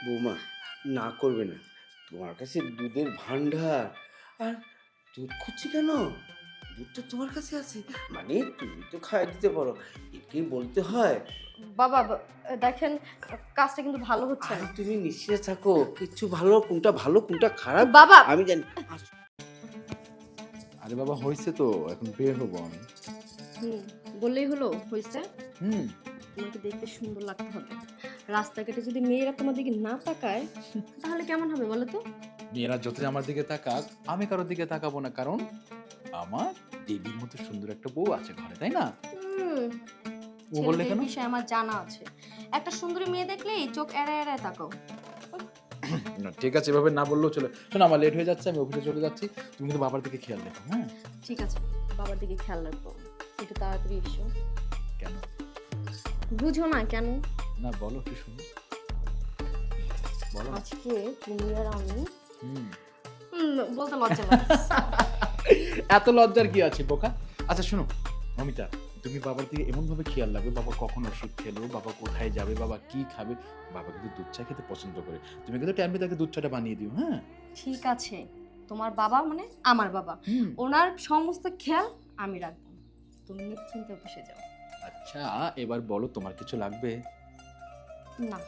বৌমা না করবে না, তোমার কাছে দুধের ভান্ডার, আর দুধ খুঁজছি কেন? দুধ তো তোমার কাছে আছে, মানে তুমি তো খাইয়ে দিতে পারো, একেই বলতে হয়। বাবা দেখেন, কাজটা কিন্তু ভালো হচ্ছে আর না। তুমি নিশ্চিত থাকো, কিচ্ছু ভালো কোনটা খারাপ বাবা আমি জানি। আরে বাবা হয়েছে তো, এখন বের হবো আমি। বললেই হলো হয়েছে। হুম। তোমাকে দেখতে সুন্দর লাগতে হবে। রাস্তাঘাটে যদি মেয়েরা তোমার দিকে না তাকায় তাহলে কেমন হবে বলো তো? মেয়েরা যতই আমার দিকে তাকাক, আমি কারোর দিকে তাকাবো না, কারণ আমার দেবীর মতো সুন্দর একটা বউ আছে ঘরে, তাই না? হুম, ও বললে ছেলেদের কেন? বিষয়ে আমার জানা আছে। একটা সুন্দরী মেয়ে দেখলেই চোখ এড়ায় এড়ায় তাকাও। না, ঠিক আছে, এভাবে না বললেও চলে। শোনো, আমার লেট হয়ে যাচ্ছে, আমি অফিসে চলে যাচ্ছি। তুমি কিন্তু বাবার দিকে খেয়াল রেখো, হ্যাঁ? ঠিক আছে, বাবার দিকে খেয়াল রাখবো। একটু তাড়াতাড়ি এসো। কেন? বুঝো না কেন? না বলো, কি শুনি, বলো না। আজকে তুমি আর আমি হুম। বলতে লজ্জা লাগছে। এত লজ্জার কি আছে বোকা? আচ্ছা শোনো মমিতা, তুমি বাবার দিকে এমন ভাবে খেয়াল রাখবে, বাবা কখন ওষুধ খেলো, বাবা কোথায় যাবে, বাবা কি খাবে। বাবা কিন্তু দুধ চা খেতে পছন্দ করে, তুমি কিন্তু টাইমে তাকে দুধ চাটা বানিয়ে দিও, হ্যাঁ? ঠিক আছে, তোমার বাবা মানে আমার বাবা, হুম। ওনার সমস্ত খেয়াল আমি রাখবো। তুমি নিশ্চিন্তে বসে যাও। আচ্ছা এবার বলো, তোমার কিছু লাগবে? না,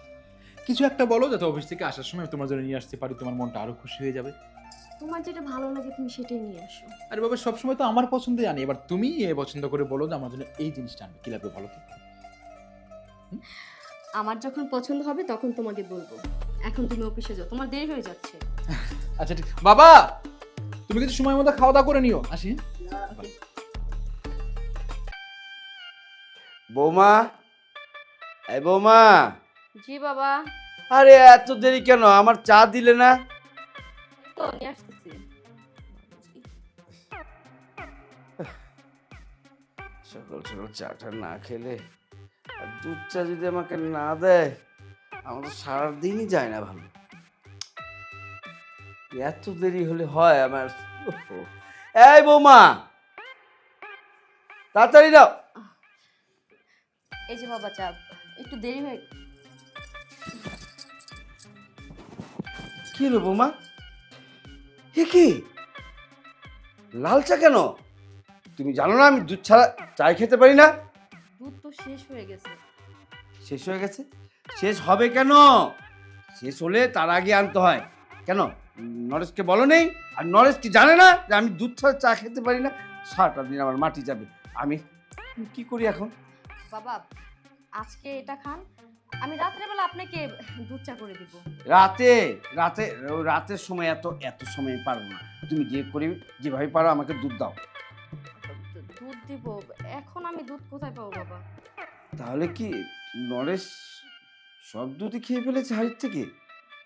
কিছু একটা বলো, যাতে অফিস থেকে আসার সময় তোমার জন্য নিয়ে আসতে পারি, তোমার মনটা আরো খুশি হয়ে যাবে। তোমার যেটা ভালো লাগে তুমি সেটাই নিয়ে আসো। আরে বাবা, সবসময় তো আমার পছন্দই আনি, এবার তুমি এ পছন্দ করে বলো যে আমার জন্য এই জিনিসটা আনবে, কি লাগবে বলো তো? আমার যখন পছন্দ হবে তখন তোমাকে বলবো। এখন তুমি অফিসে যাও, তোমার দেরি হয়ে যাচ্ছে। আচ্ছা ঠিক, বাবা তুমি কিন্তু সময় মতো খাওয়া দাওয়া করে নিও, আসি হ্যাঁ? ওকে। বৌমা, এই বৌমা, জি বাবা, আরে এত দেরি কেন? আমার চা দিলে না? তো নিয়ে আসতেছি। সকাল সকাল চাটা না খেলে আর দুধ চা যদি আমাকে না দেয়, আমার তো সারাদিনই যায় না ভালো। এত দেরি হলে হয় আমার? ওহো। এই বৌমা, তাড়াতাড়ি দাও। এই যে বাবা চা, একটু দেরি হয়ে কি হলো বৌমা? এ কি লাল চা কেন? তুমি জানো না আমি দুধ ছাড়া চাই খেতে পারি না? দুধ তো শেষ হয়ে গেছে। শেষ হয়ে গেছে? শেষ হবে কেন? শেষ হলে তার আগে আনতে হয় কেন? নরেশকে বলো নেই? আর নরেশ কি জানে না যে আমি দুধ ছাড়া চা খেতে পারি না? সারাটা দিন আমার মাটি যাবে। আমি কি করি এখন? বাবা আজকে এটা খান, আমি রাত্রেবেলা আপনাকে দুধ চা করে দিব। রাতে রাতে রাতের সময় এত এত সময় পারবো না। তুমি যে করি যেভাবে পারো আমাকে দুধ দাও। দুধ দিব? এখন আমি দুধ কোথায় পাবো বাবা? তাহলে কি নরেশ সব দুধই খেয়ে ফেলেছে হাড়ির থেকে?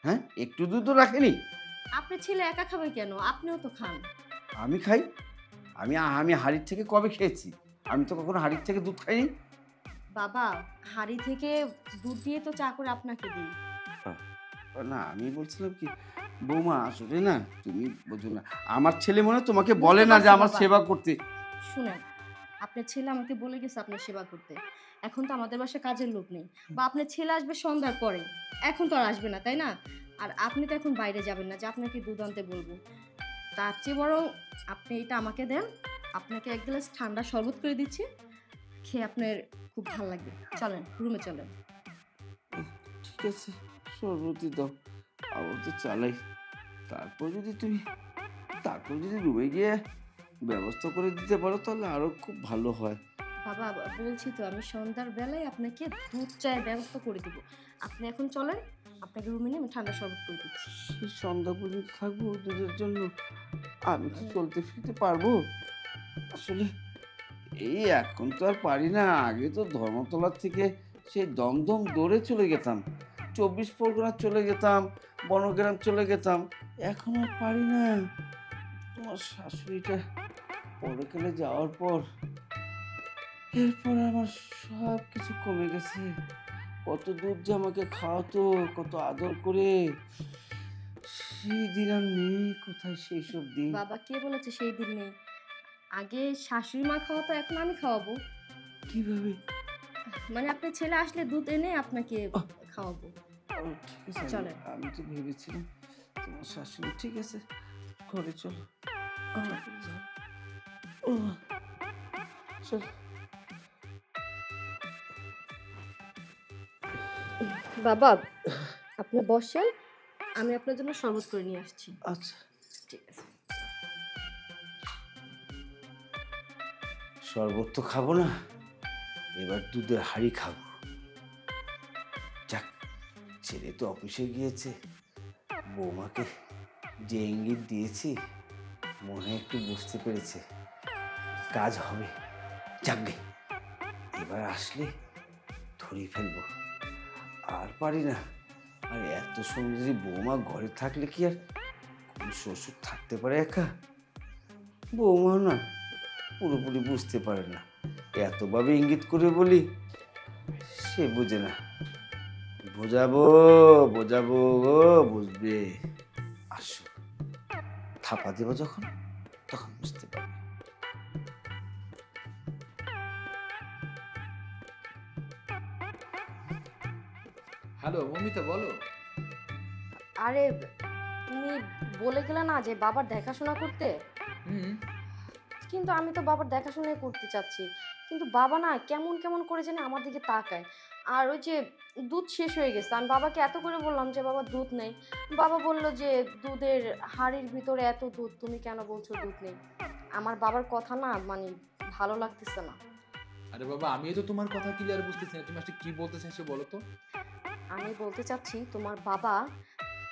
হ্যাঁ, একটু দুধও রাখেনি? আপনি ছেলে একা খাবে কেন? আপনিও তো খান। আমি খাই? আমি আমি হাড়ির থেকে কবে খেয়েছি? আমি তো কখনো হাড়ির থেকে দুধ খাইনি। বাবা হাঁড়ি থেকে দুধ দিয়ে তো চা করে আপনাকে দিই। না আমি বলছিলাম কি বৌমা, আসলে না তুমি বোঝো না, আমার ছেলে মনে হয় তোমাকে বলে না যে বুঝতে আমার পারছি সেবা করতে। শুনেন, আপনার ছেলে আমাকে বলে গেছে আপনার সেবা করতে। এখন তো আমাদের বাসায় কাজের লোক নেই, বা আপনার ছেলে আসবে সন্ধ্যার পরে, এখন তো আর আসবে না তাই না? আর আপনি তো এখন বাইরে যাবেন না যে আপনাকে দুধ আনতে বলবো। তার চেয়ে বরং আপনি এটা আমাকে দেন, আপনাকে এক গ্লাস ঠান্ডা শরবত করে দিচ্ছি, খেয়ে আপনার খুব ভালো লাগবে। চলেন রুমে চলেন। ঠিক আছে, সর্বতি দাও, আবার তো চালাই। তারপর যদি তুমি রুমে গিয়ে ব্যবস্থা করে দিতে পারো তাহলে আরো খুব ভালো হয়। বাবা বলছি তো আমি সন্ধ্যার বেলায় আপনাকে দুধ চায়ের ব্যবস্থা করে দিব। আপনি এখন চলেন, আপনাকে রুমে নিয়ে আমি ঠান্ডা শরবত করে দিচ্ছি। সেই সন্ধ্যা পর্যন্ত থাকবো দুধের জন্য? আমি কি চলতে ফিরতে পারবো? আসলে এই এখন তো আর পারি না। আগে তো ধর্মতলার থেকে সেই দমদম দৌড়ে চলে যেতাম, 24 পরগনা চলে যেতাম, বনগ্রাম চলে যেতাম। এখন আর পারি না। তোমার শাশুড়িটা পরকালে যাওয়ার পর এরপর আমার সব কিছু কমে গেছে। কত দুধ যে আমাকে খাওয়াতো, কত আদর করে, সেই দিন আর নেই কোথায় সেই সব দিন। বাবা কে বলেছে সেই দিন নেই? আগে শাশুড়ি মা খাওয়াতো, এখন আমি খাওয়াবো। কিভাবে? মানে আপনার ছেলে আসলে দুধ এনে আপনাকে খাওয়াবো। ও, ঠিক আছে চলেন। আমি তো ভেবেছিলাম তোমার শাশুড়ি ঠিক আছে ঘরে চলো ও চল বাবা আপনি বসেন, আমি আপনার জন্য শরবত করে নিয়ে আসছি। আচ্ছা ঠিক আছে। শরবত তো খাবো না, এবার দুধের হাঁড়ি খাবো। যাক, ছেলে তো অফিসে গিয়েছে, বৌমাকে যে ইঙ্গিত দিয়েছি মনে একটু বুঝতে পেরেছে কাজ হবে। যাকগে, এবার আসলে ধরিয়ে ফেলবো। আর পারি না, আর এত সুন্দরী বৌমা ঘরে থাকলে কি আর কোনো শ্বশুর থাকতে পারে একা? বৌমা না পুরোপুরি বুঝতে পারে না, এতভাবে ইঙ্গিত করে বলি সে বুঝে না। বোঝাবো বোঝাবো ও বুঝবে, আসো থাপা দেবো যখন তখন বুঝতে পারবে। হ্যালো মমিতা, বলো। আরে তুমি বলে গেলে না যে বাবার দেখাশোনা করতে, হুম। কিন্তু আমি তো বাবার দেখাশোনাই করতে চাচ্ছি, কিন্তু বাবা না কেমন কেমন করে জানি আমার দিকে তাকায়। আর ওই যে দুধ শেষ হয়ে গেছে, আমি বাবাকে এত করে বললাম যে বাবা দুধ নেই, বাবা বলল যে দুধের হাঁড়ির ভিতরে এত দুধ, তুমি কেন বলছো দুধ নেই? আমার বাবার কথা না মানে ভালো লাগতেছে না। আরে বাবা, আমিও তো তোমার কথা ক্লিয়ার বুঝতেছি না, তুমি আসলে কি বলতে চাইছো বলো তো। আমি বলতে চাচ্ছি তোমার বাবা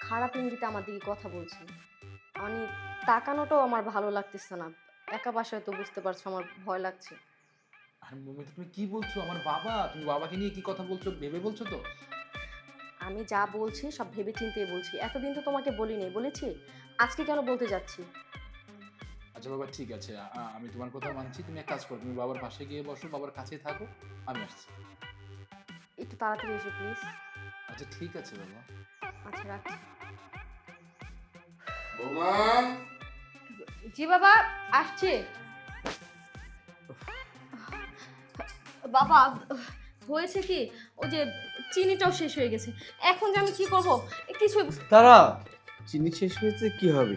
খারাপ ইঙ্গিতে আমার দিকে কথা বলছে, মানে তাকানোটাও আমার ভালো লাগতেছে না। একা বাসায় তো বুঝতে পারছো আমার ভয় লাগছে। আর মমিতা তুমি কি বলছো? আমার বাবা, তুমি বাবাকে নিয়ে কি কথা বলছো ভেবে বলছো তো? আমি যা বলছি সব ভেবে চিন্তে বলছি, এতদিন তো তোমাকে বলিনি, বলেছি আজকে কেন বলতে যাচ্ছি? আচ্ছা বাবা ঠিক আছে, আমি তোমার কথা মানছি। তুমি এক কাজ করো, তুমি বাবার পাশে গিয়ে বসো, বাবার কাছেই থাকো, আমি আসছি। একটু তাড়াতাড়ি এসো প্লিজ। আচ্ছা ঠিক আছে বাবা। আচ্ছা রাখছি। বৌমা জি বাবা আসছে। বাবা হয়েছে কি, ওই যে চিনিটাও শেষ হয়ে গেছে, এখন যে আমি কি করব কিছু। তারা চিনি শেষ হয়েছে কি হবে?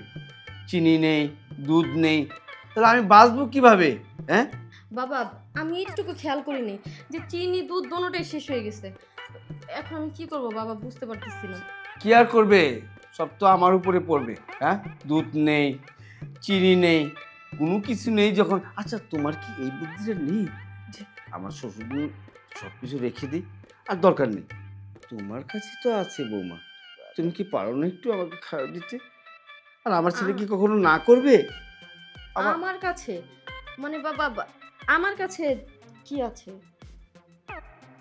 চিনি নেই, দুধ নেই, তাহলে আমি বাঁচবো কিভাবে? হ্যাঁ বাবা আমি একটুকু খেয়াল করিনি যে চিনি দুধ দোনোটাই শেষ হয়ে গেছে, এখন আমি কি করব বাবা বুঝতে পারতেছি না। কি আর করবে, সব তো আমার উপরে পড়বে। হ্যাঁ, দুধ নেই, চিনি নেই, কোনো কিছু নেই যখন। আচ্ছা তোমার কি এই বুদ্ধিটা নেই যে আমার শ্বশুর সব কিছু রেখে দিই? আর দরকার নেই, তোমার কাছে তো আছে বৌমা, তুমি কি পারো না একটু আমাকে খাওয়া দিতে? আর আমার ছেলে কি কখনো না করবে? আমার কাছে মানে বাবা আমার কাছে কি আছে?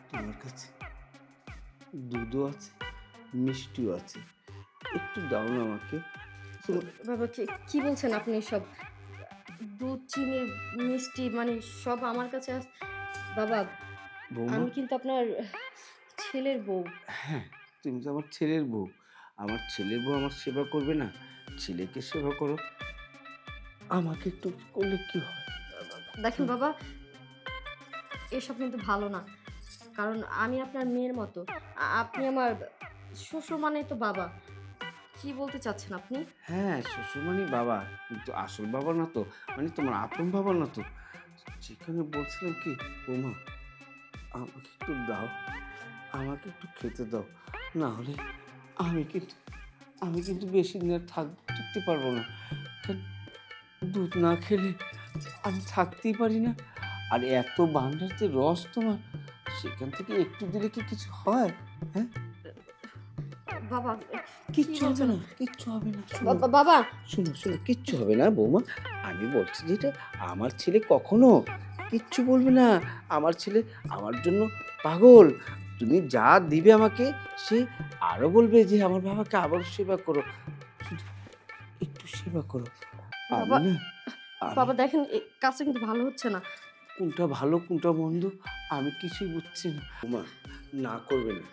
তোমার কাছে দুধও আছে, মিষ্টিও আছে, একটু দাও না আমাকে। বাবা কি বলছেন আপনি সব? দুধ চিনি মিষ্টি মানে সব আমার কাছে বাবা বৌমা, আমি কিন্তু আপনার ছেলের বউ। হ্যাঁ তুমি তো আমার ছেলের বউ, আমার ছেলের বউ আমার সেবা করবে না? ছেলেকে সেবা করো, আমাকে একটু করলে কি হয়? দেখেন বাবা এসব কিন্তু ভালো না, কারণ আমি আপনার মেয়ের মতো, আপনি আমার শ্বশুর মানেই তো বাবা। কি বলতে চাচ্ছেন আপনি? হ্যাঁ শ্বশুর মানে বাবা, কিন্তু আসল বাবা না তো, মানে তোমার আপন বাবা না তো। সেখানে বলছিলাম কি বৌমা, আমাকে একটু দাও, আমাকে একটু খেতে দাও, না হলে আমি কিন্তু বেশি দিন আর টিকতে পারবো না। কেন, দুধ না খেলে আমি থাকতেই পারি না। আর এত ভান্ডারতে রস তোমার, সেখান থেকে একটু দিলে কি কিছু হয়? হ্যাঁ, বাবা কিচ্ছু হবে না, কিচ্ছু হবে না। শোনো, বাবা শোনো শোনো, কিচ্ছু হবে না বৌমা, আমি বলছি যেটা, আমার ছেলে কখনো কিচ্ছু বলবে না। আমার ছেলে আমার জন্য পাগল, তুমি যা দিবে আমাকে সে আরো বলবে যে আমার বাবাকে আবার সেবা করো, শুধু একটু সেবা করো। বাবা, আমি না বাবা দেখেন এই কাজটা কিন্তু ভালো হচ্ছে না। কোনটা ভালো কোনটা মন্দ আমি কিছুই বুঝছি না। বৌমা না করবে না,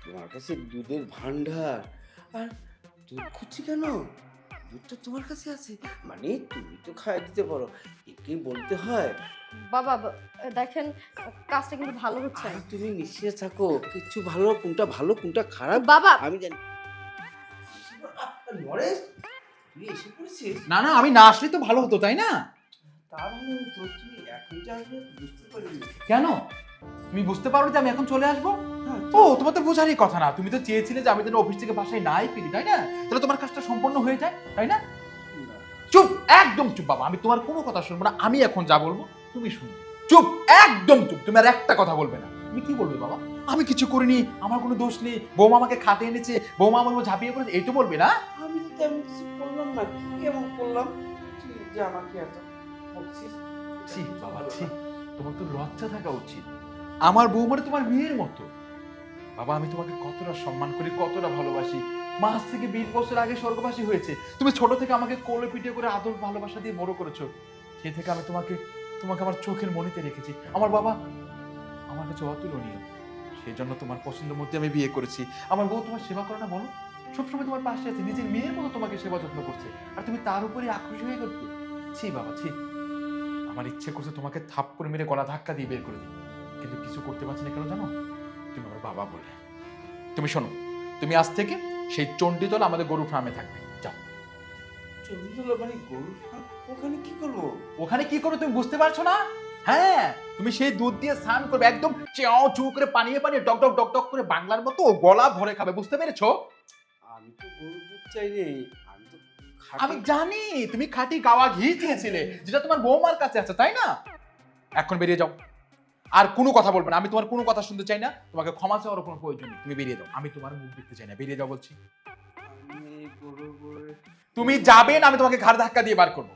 তোমার কাছে দুধের ভান্ডার, আর দুধ খুঁজছি কেন? দুধটা তোমার কাছে আছে, মানে তুমি তো খাই দিতে পারো, একে বলতে হয়। বাবা দেখেন কাজটা কিন্তু ভালো হচ্ছে আর না। তুমি নিশ্চিত থাকো, কিছু ভালো, কোনটা ভালো কোনটা খারাপ বাবা আমি জানি। নরেশ, তুই এসে পড়েছিস? না না, আমি না আসলে তো ভালো হতো, তাই না? তা ভালো হতো, তুই এখন যে আসবে বুঝতে পারিনি। কেন তুমি বুঝতে পারো যে আমি এখন চলে আসবো? হ্যাঁ, ও, তোমার তো বোঝারই কথা না। তুমি তো চেয়েছিলে যে আমি যেন অফিস থেকে বাসায় নাই ফিরি, তাই না? তাহলে তোমার কাজটা সম্পন্ন হয়ে যায়, তাই না? চুপ, একদম চুপ বাবা, আমি তোমার কোনো কথা শুনবো না। আমি এখন যা বলবো তুমি শুনবে। চুপ, একদম চুপ, তুমি আর একটা কথা বলবে না। তুমি কি বলবে বাবা? আমি কিছু করিনি, আমার কোনো দোষ নেই, বৌমা আমাকে খাতে এনেছে, বৌমা আমার উপর ঝাঁপিয়ে পড়েছে, এই তো বলবে না? আমি তো তেমন কিছু করলাম না, কি কেমন করলাম তুই যে আমাকে এত বলছিস? ছি বাবা ছি, তোমার তো লজ্জা থাকা উচিত। আমার বৌমাটা তোমার মেয়ের মতো। বাবা, আমি তোমাকে কতটা সম্মান করি, কতটা ভালোবাসি। মা আজ থেকে 20 বছর আগে স্বর্গবাসী হয়েছে। তুমি ছোট থেকে আমাকে কোলে পিঠে করে আদর ভালোবাসা দিয়ে বড় করেছো। সে থেকে আমি তোমাকে তোমাকে আমার চোখের মনিতে রেখেছি। আমার বাবা আমার কাছে অতুলনীয়। সেই জন্য তোমার পছন্দের মধ্যে আমি বিয়ে করেছি। আমার বউ তোমার সেবা করে না বলো? সবসময় তোমার পাশে আছে, নিজের মেয়ের মতো তোমাকে সেবা যত্ন করছে, আর তুমি তার উপরে আক্রোশ হয়ে করতে। ছি বাবা ছি। আমার ইচ্ছে করছে তোমাকে থাপ্পড় মেরে গলা ধাক্কা দিয়ে বের করে দিই, কিন্তু কিছু করতে পারছি না। কেন জানো? তুমি আমার বাবা বলে। তুমি শোনো, তুমি আজ থেকে সেই চণ্ডীতলা আমাদের গরু ফার্মে থাকবে। যাও। চন্দ্রতলা মানে গরু ফার্ম? ওখানে কি করবো? ওখানে কি করো তুমি বুঝতে পারছো না? হ্যাঁ, তুমি সেই দুধ দিয়ে স্নান করবে, একদম চেও চু করে পানিয়ে পানিয়ে ডক ডক ডক ডক করে বাংলার মতো গলা ভরে খাবে, বুঝতে পেরেছো? আমি তো গরুর দুধ চাই রে, আমি তো আমি জানি তুমি খাঁটি গাওয়া ঘি চেয়েছিলে, যেটা তোমার বৌমার কাছে আছে, তাই না? এখন বেরিয়ে যাও, আর কোনো কথা বলবে না। আমি তোমার কোনো কথা শুনতে চাই না, তোমাকে ক্ষমা চাওয়ার কোনো প্রয়োজন নেই। তুমি বেরিয়ে যাও, আমি তোমার মুখ দেখতে চাই না। বেরিয়ে যাও বলছি। আমি এই গরুর গরুর তুমি যাবে না, আমি তোমাকে ঘাড় ধাক্কা দিয়ে বার করবো।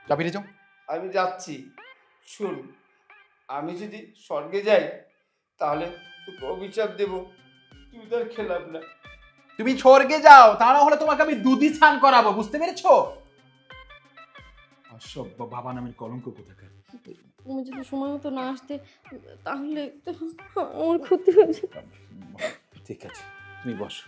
যা, বেরিয়ে যাও। আমি যাচ্ছি। শোন, আমি যদি স্বর্গে যাই তাহলে তোকে অভিশাপ দেব, তুই তার খেলাম না। তুমি স্বর্গে যাও, তা না হলে তোমাকে আমি দুধই স্নান করাবো, বুঝতে পেরেছো? অসভ্য বাবা নামের কলঙ্ক কোথাকার। তুমি যদি সময় মতো না আসতে তাহলে তো আমার ক্ষতি হয়ে যেত। ঠিক আছে, তুমি বসো।